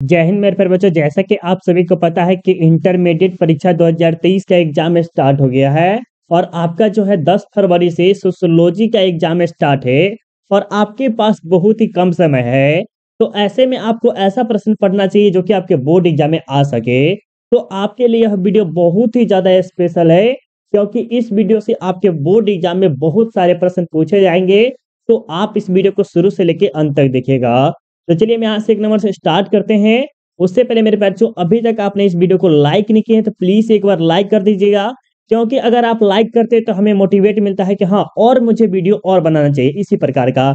जय हिंद मेरे प्यारे बच्चों। जैसा कि आप सभी को पता है कि इंटरमीडिएट परीक्षा 2023 का एग्जाम स्टार्ट हो गया है और आपका जो है 10 फरवरी से सोशियोलॉजी का एग्जाम स्टार्ट है और आपके पास बहुत ही कम समय है। तो ऐसे में आपको ऐसा प्रश्न पढ़ना चाहिए जो कि आपके बोर्ड एग्जाम में आ सके। तो आपके लिए यह वीडियो बहुत ही ज़्यादा स्पेशल है क्योंकि इस वीडियो से आपके बोर्ड एग्जाम में बहुत सारे प्रश्न पूछे जाएंगे। तो आप इस वीडियो को शुरू से लेकर अंत तक देखिएगा। तो चलिए हम यहाँ से एक नंबर से स्टार्ट करते हैं। उससे पहले मेरे प्यारे बच्चों, अभी तक आपने इस वीडियो को लाइक नहीं किए हैं तो प्लीज एक बार लाइक कर दीजिएगा, क्योंकि अगर आप लाइक करते हैं तो हमें मोटिवेट मिलता है कि हाँ और मुझे वीडियो और बनाना चाहिए इसी प्रकार का।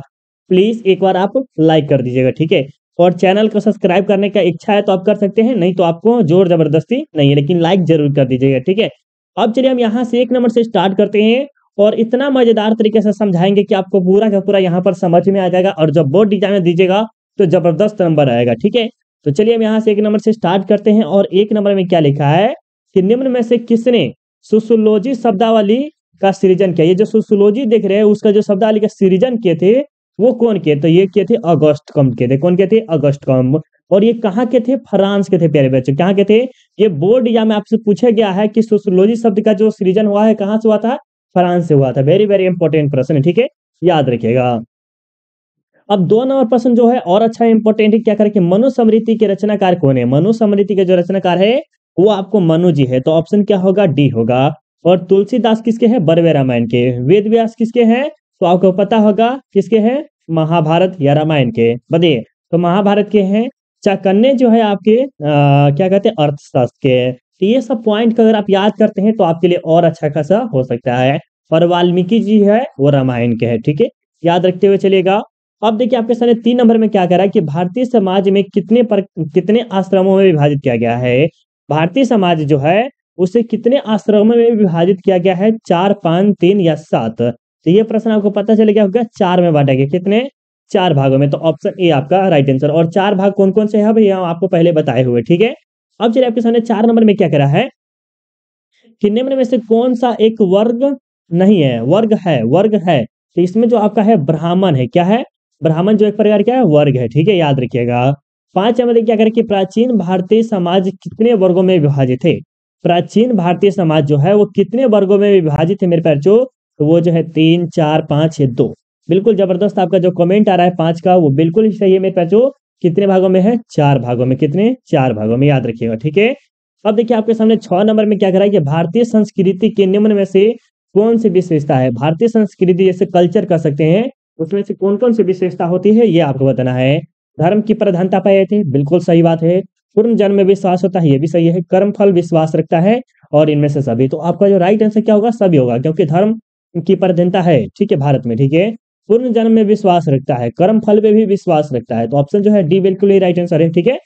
प्लीज एक बार आप लाइक कर दीजिएगा, ठीक है। और चैनल को सब्सक्राइब करने का इच्छा है तो आप कर सकते हैं, नहीं तो आपको जोर जबरदस्ती नहीं है, लेकिन लाइक जरूर कर दीजिएगा, ठीक है। अब चलिए हम यहाँ से एक नंबर से स्टार्ट करते हैं और इतना मजेदार तरीके से समझाएंगे कि आपको पूरा का पूरा यहाँ पर समझ में आ जाएगा और जब बोर्ड एग्जाम में दीजिएगा तो जबरदस्त नंबर आएगा, ठीक है। तो चलिए हम यहाँ से एक नंबर से स्टार्ट करते हैं और एक नंबर में क्या लिखा है कि निम्न में से किसने सोशियोलॉजी शब्दावली का सृजन किया। ये जो सोशियोलॉजी देख रहे हैं उसका जो शब्दावली का सृजन किए थे वो कौन किए, तो ये किए थे अगस्त कम्ट किए थे। कौन किए थे? अगस्त कम्ट। और ये कहाँ के थे? फ्रांस के थे प्यारे बच्चों। कहाँ के थे? ये बोर्ड या में आपसे पूछा गया है कि सोशियोलॉजी शब्द का जो सृजन हुआ है कहाँ से हुआ था? फ्रांस से हुआ था। वेरी वेरी इंपॉर्टेंट प्रश्न है, ठीक है, याद रखिएगा। अब 2 नंबर प्रश्न जो है और अच्छा इंपॉर्टेंट है, क्या करें कि मनुस्मृति के रचनाकार कौन है। मनुस्मृति के जो रचनाकार है वो आपको मनु जी है, तो ऑप्शन क्या होगा? डी होगा। और तुलसीदास किसके हैं? बरवे रामायण के। वेद व्यास किसके हैं? तो आपको पता होगा किसके हैं? महाभारत या रामायण के, बताइए। तो महाभारत के हैं। चाकन्ने जो है आपके क्या कहते हैं? अर्थशास्त्र के हैं। तो ये सब पॉइंट अगर आप याद करते हैं तो आपके लिए और अच्छा खासा हो सकता है। और वाल्मीकि जी है वो रामायण के हैं, ठीक है, याद रखते हुए चलेगा। अब देखिए आपके सामने 3 नंबर में क्या कह रहा है कि भारतीय समाज में कितने आश्रमों में विभाजित किया गया है। भारतीय समाज जो है उसे कितने आश्रमों में विभाजित किया गया है? 4, 5, 3 या 7। तो ये प्रश्न आपको पता चल गया होगा, 4 में बांटा गया। कितने? 4 भागों में। तो ऑप्शन ए आपका राइट आंसर। और 4 भाग कौन कौन से है भैया आपको पहले बताए हुए, ठीक है। अब चलिए आपके सामने 4 नंबर में क्या कह रहा है कि निम्न में से कौन सा एक वर्ग नहीं है? वर्ग है, वर्ग है। तो इसमें जो आपका है ब्राह्मण है। क्या है? ब्राह्मण जो एक प्रकार क्या है? वर्ग है, ठीक है, याद रखिएगा। 5 नंबर में क्या करें कि प्राचीन भारतीय समाज कितने वर्गों में विभाजित है। प्राचीन भारतीय समाज जो है वो कितने वर्गों में विभाजित है मेरे प्यारे बच्चों? तो वो जो है 3, 4, 5 या 2। बिल्कुल जबरदस्त आपका जो कमेंट आ रहा है 5 का वो बिल्कुल ही सही है मेरे प्यारे बच्चों। कितने भागों में है? 4 भागों में। कितने? 4 भागों में, याद रखिएगा, ठीक है। अब देखिए आपके सामने 6 नंबर में क्या कह रहा है कि भारतीय संस्कृति के निम्न में से कौन सी विशेषता है। भारतीय संस्कृति जैसे कल्चर कर सकते हैं, उसमें से कौन कौन सी विशेषता होती है ये आपको बताना है। धर्म की प्रधानता पाई जाती है, बिल्कुल सही बात है। पूर्ण जन्म में विश्वास होता है, ये भी सही है। कर्म फल विश्वास रखता है और इनमें से सभी। तो आपका जो राइट आंसर क्या होगा? सभी होगा, क्योंकि धर्म की प्रधानता है, ठीक है, भारत में, ठीक है। पूर्ण जन्म में विश्वास रखता है, कर्म फल में भी विश्वास रखता है। तो ऑप्शन जो है डी बिल्कुल ही राइट आंसर है, ठीक है।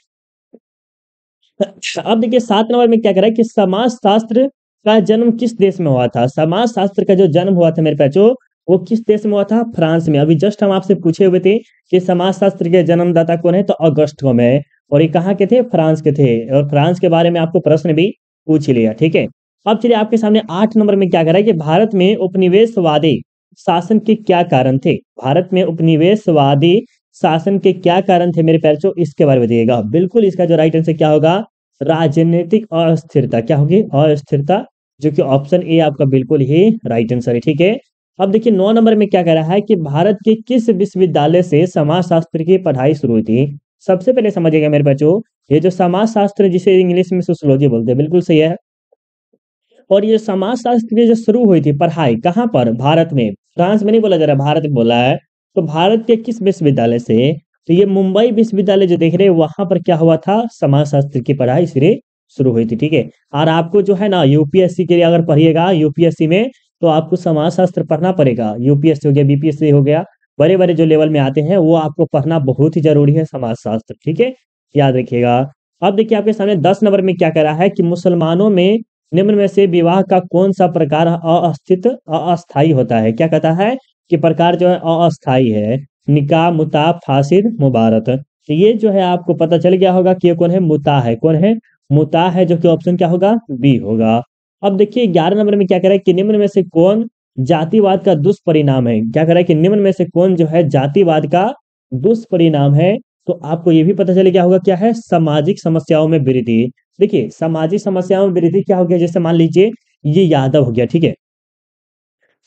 अब देखिए 7 नंबर में क्या कह रहा है कि समाज शास्त्र का जन्म किस देश में हुआ था। समाज शास्त्र का जो जन्म हुआ था मेरे बच्चों वो किस देश में हुआ था? फ्रांस में। अभी जस्ट हम आपसे पूछे हुए थे कि समाज शास्त्र के जन्मदाता कौन है, तो अगस्त को में। और ये कहाँ के थे? फ्रांस के थे। और फ्रांस के बारे में आपको प्रश्न भी पूछ लिया, ठीक है। अब चलिए आपके सामने 8 नंबर में क्या कह रहा है कि भारत में उपनिवेशवादी शासन के क्या कारण थे। भारत में उपनिवेशवादी शासन के क्या कारण थे मेरे प्यारे बच्चों, इसके बारे में बताइएगा। बिल्कुल इसका जो राइट आंसर क्या होगा? राजनीतिक अस्थिरता। क्या होगी? अस्थिरता, जो कि ऑप्शन ए आपका बिल्कुल ही राइट आंसर है, ठीक है। अब देखिए 9 नंबर में क्या कह रहा है कि भारत के किस विश्वविद्यालय से समाजशास्त्र की पढ़ाई शुरू हुई थी। सबसे पहले समझिएगा मेरे बच्चों, ये जो समाजशास्त्र जिसे इंग्लिश में सोशियोलॉजी बोलते हैं, बिल्कुल सही है। और ये समाजशास्त्र की जो शुरू हुई थी पढ़ाई कहाँ पर? भारत में। फ्रांस में नहीं बोला जा रहा, भारत में बोला है। तो भारत के किस विश्वविद्यालय से? तो ये मुंबई विश्वविद्यालय जो देख रहे हैं वहां पर क्या हुआ था? समाजशास्त्र की पढ़ाई शुरू हुई थी, ठीक है। और आपको जो है ना यूपीएससी के लिए अगर पढ़िएगा यूपीएससी में तो आपको समाजशास्त्र पढ़ना पड़ेगा। यूपीएससी हो गया, बीपीएससी हो गया, बड़े बड़े जो लेवल में आते हैं वो आपको पढ़ना बहुत ही जरूरी है समाजशास्त्र, ठीक है, याद रखिएगा। अब देखिए आपके सामने 10 नंबर में क्या कह रहा है कि मुसलमानों में निम्न में से विवाह का कौन सा प्रकार अस्थाई होता है। क्या कहता है कि प्रकार जो है अस्थाई है? निकाह, मुता, फासिद, मुबारक। तो ये जो है आपको पता चल गया होगा कि ये कौन है? मुता है। कौन है? मुता है, जो कि ऑप्शन क्या होगा? बी होगा। अब देखिए 11 नंबर में क्या कह रहा है कि निम्न में से कौन जातिवाद का दुष्परिणाम है। क्या कह रहा है कि निम्न में से कौन जो है जातिवाद का दुष्परिणाम है। तो आपको ये भी पता चले क्या होगा, क्या है सामाजिक समस्याओं में वृद्धि। देखिए सामाजिक समस्याओं में वृद्धि क्या हो गया, जैसे मान लीजिए ये यादव हो गया, ठीक है,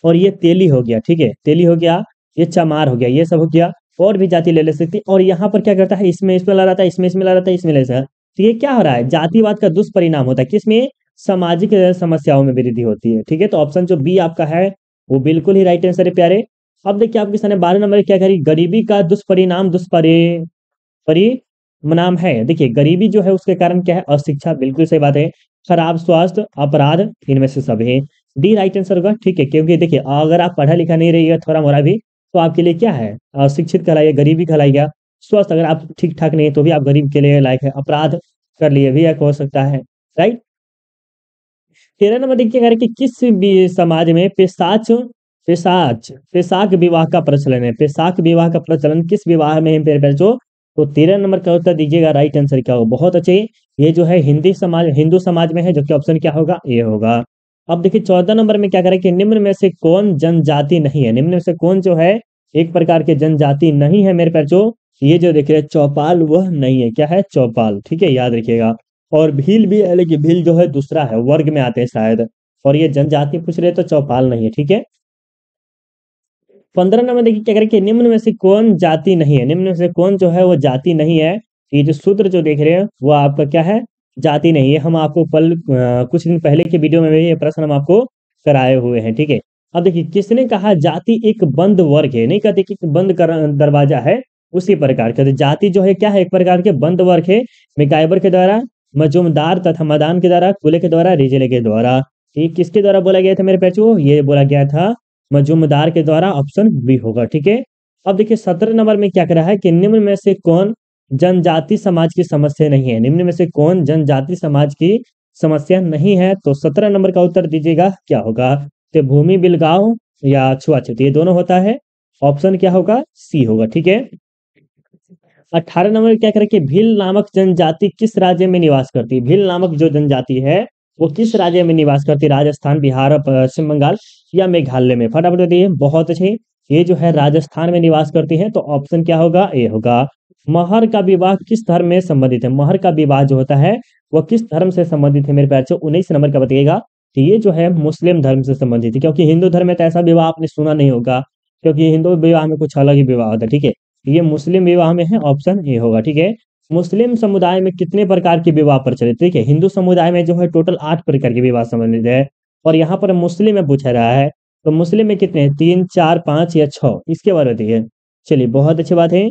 और ये तेली हो गया, ठीक है, तेली हो गया, ये चमार हो गया, ये सब हो गया, और भी जाति ले सकती है। और यहाँ पर क्या करता है, इसमें ला रहता है, इसमें ला रहता है, इसमें ले सकता है। तो ये क्या हो रहा है, जातिवाद का दुष्परिणाम होता है किसमें, सामाजिक समस्याओं में वृद्धि होती है। ठीक है, तो ऑप्शन जो बी आपका है वो बिल्कुल ही राइट आंसर है प्यारे। अब देखिए आपके सामने 12 नंबर क्या करी, गरीबी का दुष्परिणाम परिणाम है। देखिए गरीबी जो है उसके कारण क्या है, अशिक्षा, बिल्कुल सही बात है। खराब स्वास्थ्य, अपराध, इनमें से सब है। डी राइट आंसर होगा, ठीक है, क्योंकि देखिए अगर आप पढ़ा लिखा नहीं रहिएगा थोड़ा मोड़ा भी, तो आपके लिए क्या है, अशिक्षित कहलाइए, गरीबी कहलाइएगा। स्वस्थ अगर आप ठीक ठाक नहीं है तो भी आप गरीब के लिए लायक है। अपराध कर लिए भी एक हो सकता है, राइट। 13 नंबर देखिए कह रहे कि किस भी समाज में पेशाक विवाह का प्रचलन है। पेशाक विवाह का प्रचलन किस विवाह में है मेरे बच्चों, तो 13 नंबर का उत्तर दीजिएगा, राइट आंसर क्या होगा, बहुत अच्छे। ये जो है हिंदू समाज में है, जो कि ऑप्शन क्या होगा, ये होगा। अब देखिए 14 नंबर में क्या करें कि निम्न में से कौन जनजाति नहीं है, निम्न में से कौन जो है एक प्रकार के जनजाति नहीं है मेरे बच्चों। ये जो देख रहे हैं चौपाल, वह नहीं है, क्या है, चौपाल, ठीक है, याद रखिएगा। और भील भी है, लेकिन भील जो है दूसरा है, वर्ग में आते हैं शायद। और ये जनजाति पूछ रहे तो चौपाल नहीं है, ठीक है। 15 नंबर देखिए क्या करें कि निम्न में से कौन जाति नहीं है, निम्न में से कौन जो है वो जाति नहीं है। ये जो शूद्र जो देख रहे हैं वो आपका क्या है, जाति नहीं है। हम आपको कुछ दिन पहले के वीडियो में भी ये प्रश्न हम आपको कराए हुए हैं, ठीक है। अब देखिए किसने कहा जाति एक बंद वर्ग है, नहीं कहते कि बंद दरवाजा है, उसी प्रकार का जाति जो है क्या है, एक प्रकार के बंद वर्ग है। मैकाइबर के द्वारा, मजूमदार तथा मदान के द्वारा, कुले के द्वारा, रिजेले के द्वारा। ये किसके द्वारा बोला गया था मेरे बच्चों, ये बोला गया था मजूमदार के द्वारा, ऑप्शन बी होगा, ठीक है। अब देखिए 17 नंबर में क्या करा है कि निम्न में से कौन जनजाति समाज की समस्या नहीं है, निम्न में से कौन जनजाति समाज की समस्या नहीं है, तो 17 नंबर का उत्तर दीजिएगा क्या होगा, तो भूमि बिलगाव या छुआछूत, ये दोनों होता है, ऑप्शन क्या होगा, सी होगा, ठीक है। 18 नंबर क्या करें कि भील नामक जनजाति किस राज्य में निवास करती है, भील नामक जो जनजाति है वो किस राज्य में निवास करती है, राजस्थान, बिहार, पश्चिम बंगाल या मेघालय में, फटाफट बताइए, बहुत अच्छे। ये जो है राजस्थान में निवास करती है, तो ऑप्शन क्या होगा, ए होगा। महर का विवाह किस धर्म में संबंधित है, महर का विवाह जो होता है वो किस धर्म से संबंधित है मेरे प्यारे बच्चों, 19 नंबर का बताइएगा। तो ये जो है मुस्लिम धर्म से संबंधित है, क्योंकि हिंदू धर्म में तो ऐसा विवाह आपने सुना नहीं होगा, क्योंकि हिंदू विवाह में कुछ अलग ही विवाह होता है, ठीक है। ये मुस्लिम विवाह में है, ऑप्शन ए होगा, ठीक है। मुस्लिम समुदाय में कितने प्रकार के विवाह प्रचलित, ठीक है, हिंदू समुदाय में जो है टोटल 8 प्रकार के विवाह संबंधित है, और यहाँ पर मुस्लिम में पूछा रहा है, तो मुस्लिम में कितने हैं, 3, 4, 5 या 6, इसके बारे में बताइए। चलिए बहुत अच्छी बात है,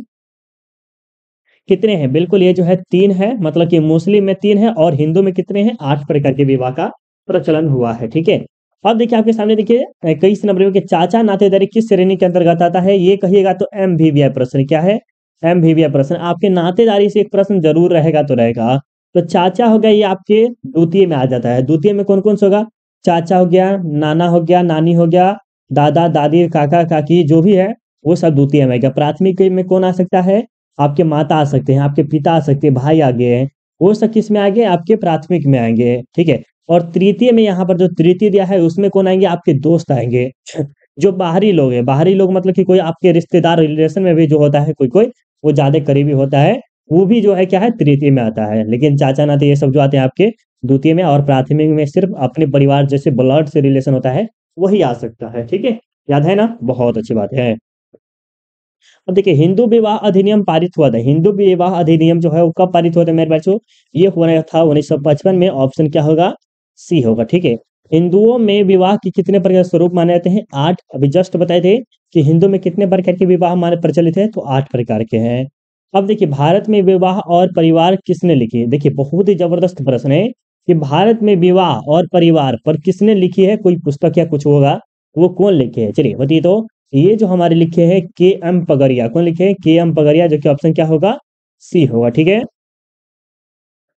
कितने हैं, बिल्कुल ये जो है 3 है, मतलब कि मुस्लिम में 3 है और हिंदू में कितने हैं, 8 प्रकार के विवाह का प्रचलन हुआ है, ठीक है। अब देखिए आपके सामने देखिए 21 नंबर में कि चाचा नातेदारी किस श्रेणी के अंतर्गत आता है, ये कहिएगा तो एमवीवीआई प्रश्न, क्या है, एमवीवीआई प्रश्न। आपके नातेदारी से एक प्रश्न जरूर रहेगा तो रहेगा। तो चाचा हो गया, ये आपके द्वितीय में आ जाता है। द्वितीय में कौन कौन सा होगा, चाचा हो गया, नाना हो गया, नानी हो गया, दादा दादी, काका काकी, जो भी है वो सब द्वितीय में आएगा। प्राथमिक में कौन आ सकता है, आपके माता आ सकते हैं, आपके पिता आ सकते हैं, भाई आ गए हैं, वो सब किस में आएंगे, आपके प्राथमिक में आएंगे, ठीक है। और तृतीय में यहाँ पर जो तृतीय दिया है उसमें कौन आएंगे, आपके दोस्त आएंगे, जो बाहरी लोग हैं, बाहरी लोग मतलब कि कोई आपके रिश्तेदार रिलेशन में भी जो होता है कोई कोई, वो ज्यादा करीबी होता है, वो भी जो है क्या है, तृतीय में आता है। लेकिन चाचा नाते ये सब जो आते हैं आपके द्वितीय में, और प्राथमिक में सिर्फ अपने परिवार जैसे ब्लड से रिलेशन होता है वही आ सकता है, ठीक है, याद है ना, बहुत अच्छी बात है। अब देखिए हिंदू विवाह अधिनियम पारित हुआ था, हिंदू विवाह अधिनियम जो है वो कब पारित हुआ था मेरे बच्चों, ये हुआ था 1955 में, ऑप्शन क्या होगा, सी होगा, ठीक है। हिंदुओं में विवाह के कितने प्रकार के स्वरूप माने जाते हैं, 8, अभी जस्ट बताए थे कि हिंदू में कितने प्रकार के विवाह माने प्रचलित है, तो 8 प्रकार के हैं। अब देखिए भारत में विवाह और परिवार किसने लिखी है, देखिए बहुत ही जबरदस्त प्रश्न है कि भारत में विवाह और परिवार पर किसने लिखी है, कोई पुस्तक या कुछ होगा, वो कौन लिखे है, चलिए बताइए। तो ये जो हमारे लिखे हैं के.एम. पगरिया, कौन लिखे हैं, के.एम. पगरिया, जो कि ऑप्शन क्या होगा, सी होगा, ठीक है।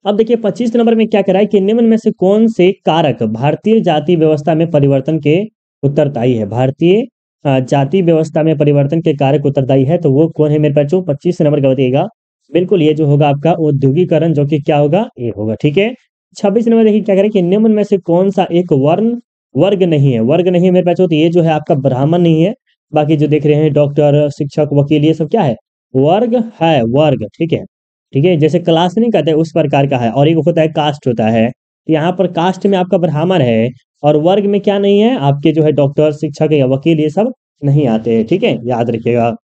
अब देखिए 25 नंबर में क्या करा है कि निम्न में से कौन से कारक भारतीय जाति व्यवस्था में परिवर्तन के उत्तरदायी है, भारतीय जाति व्यवस्था में परिवर्तन के कारक उत्तरदायी है, तो वो कौन है मेरे बच्चों, 25 नंबर का बताइएगा। बिल्कुल ये जो होगा आपका औद्योगिकरण, जो कि क्या होगा, ये होगा, ठीक है। 26 नंबर देखिए क्या करें कि निम्न में से कौन सा एक वर्ग नहीं है, वर्ग नहीं है मेरे बच्चों, तो ये जो है आपका ब्राह्मण नहीं है। बाकी जो देख रहे हैं डॉक्टर, शिक्षक, वकील, ये सब क्या है, वर्ग है, वर्ग, ठीक है। ठीक है, जैसे क्लास नहीं कहते उस प्रकार का है, और एक होता है कास्ट होता है। तो यहाँ पर कास्ट में आपका ब्राह्मण है, और वर्ग में क्या नहीं है, आपके जो है डॉक्टर, शिक्षक या वकील ये सब नहीं आते हैं, ठीक है, याद रखिएगा।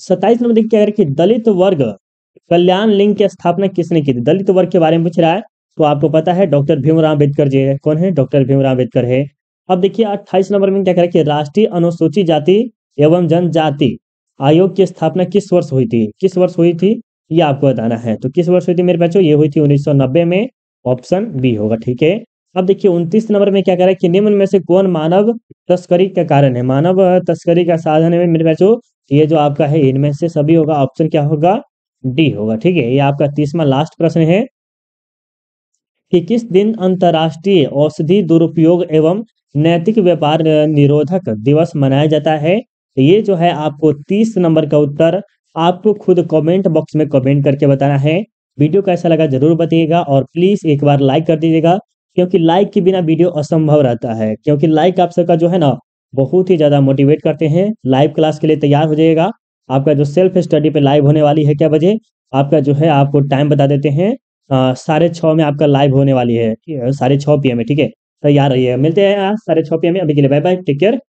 27 नंबर देखिए क्या रखिए, दलित वर्ग कल्याण लिंग की स्थापना किसने की थी? दलित वर्ग के बारे में पूछ रहा है, तो आपको पता है डॉक्टर भीमराव अम्बेडकर जी है। कौन है? डॉक्टर भीमराव अम्बेडकर है। अब देखिए 28 नंबर में क्या कह रखिए, राष्ट्रीय अनुसूचित जाति एवं जनजाति आयोग की स्थापना किस वर्ष हुई थी? किस वर्ष हुई थी ये आपको बताना है। तो किस वर्ष हुई थी मेरे बच्चों? ये हुई थी 1990 में। ऑप्शन बी होगा, ठीक है। अब देखिए 29 नंबर में क्या कह रहा है कि निम्न में से कौन मानव तस्करी का कारण है? मानव तस्करी का साधन है मेरे बच्चों, ये जो आपका है इनमें से सभी होगा। ऑप्शन क्या होगा? डी होगा, ठीक है। ये आपका 30वां लास्ट प्रश्न है कि किस दिन अंतर्राष्ट्रीय औषधि दुरुपयोग एवं नैतिक व्यापार निरोधक दिवस मनाया जाता है? तो ये जो है आपको 30 नंबर का उत्तर आपको खुद कमेंट बॉक्स में कमेंट करके बताना है। वीडियो कैसा लगा जरूर बताइएगा, और प्लीज एक बार लाइक कर दीजिएगा, क्योंकि लाइक के बिना वीडियो असंभव रहता है। क्योंकि लाइक आप सबका जो है ना बहुत ही ज्यादा मोटिवेट करते हैं। लाइव क्लास के लिए तैयार हो जाइएगा। आपका जो सेल्फ स्टडी पे लाइव होने वाली है क्या बजे, आपका जो है आपको टाइम बता देते हैं। 6:30 में आपका लाइव होने वाली है, ठीक है, 6:30 PM में, ठीक है। तैयार रहिए, मिलते हैं 6:30 PM में। अभी के लिए बाय बाय, टेक केयर।